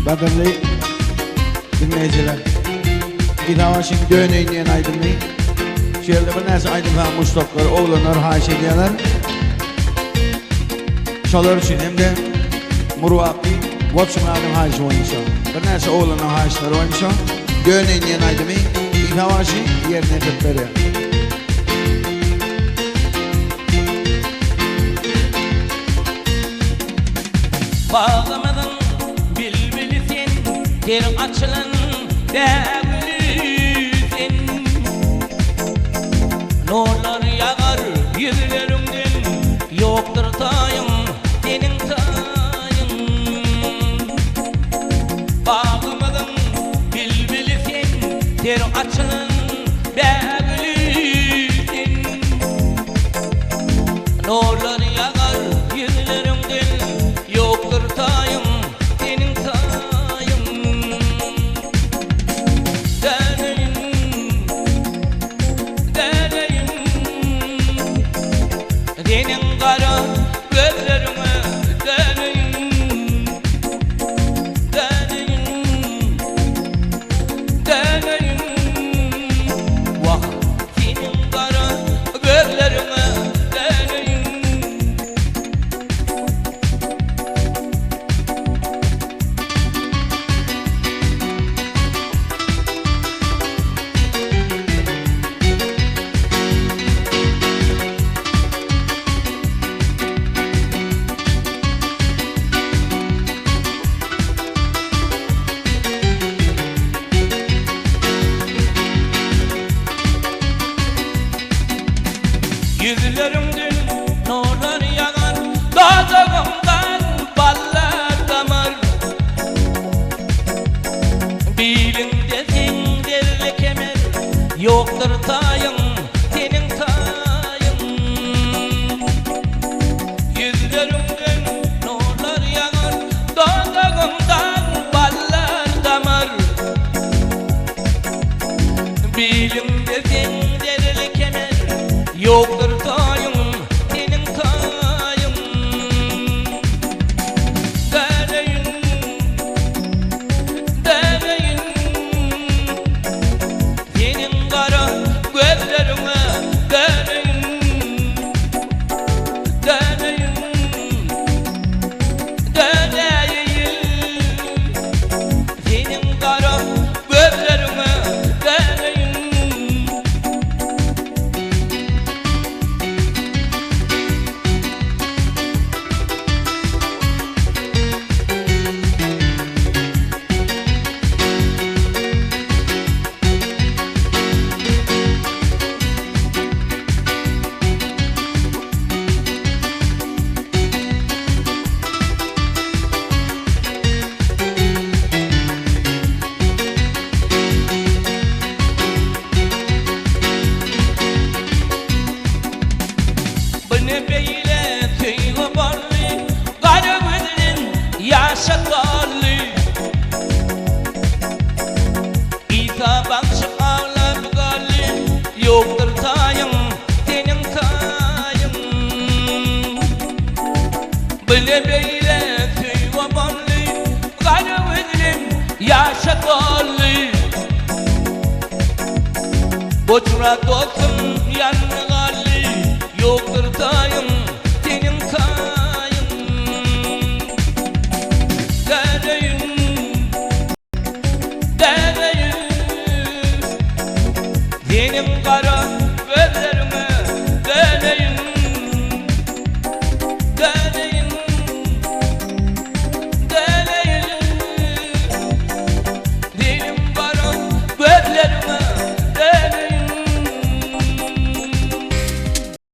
Badırlı dinleyiciler. Gidavaşın döneyim diyen aydınlı. Şöyle bir neyse aydın falan muştoklar, oğlanlar, haş ediyorlar. Şolar için hem de Murvatlı, Watson adım haş oynayışa. Bir neyse oğlanlar, haşlar oynayışa. Döneyim diyen aydınlı. Gidavaşın yerine tepleri. Bağlamadın bülbülü sen, terin açılan dağülü sen. Nurlar yağar yüzlerimden, yoktur tayım senin tayın. Bağlamadın bülbülü sen, terin açılan dağülü sen. Nurlar yağar yüzlerimden, yoktur tayım senin tayım. Deneyim senin kara gözlerine, deneyim vah senin kara gözlerine, deneyim. Yüzlerimden nurlar yağar, dağdağımdan ballar damar. Bilinde zindirli kemer, yoktur tayım senin tayın. Yüzlerimden nurlar yağar, dağdağımdan ballar damar. Bilinde zindirli kemer, yoktur tayım senin tayım. Deneyim senin kara gözlerine, deneyim senin kara gözlerine, deneyim. Beni beyle tüyü barlı, garı gözün yaşatarlı. İsa bakışıp ağlar garlı, yoktur tayım senin tayım. Beni beyle tüyü barlı, garı gözün yaşatarlı. Boçra dostum yanına garlı, yoktur tayım senin tayım. Deneyim senin kara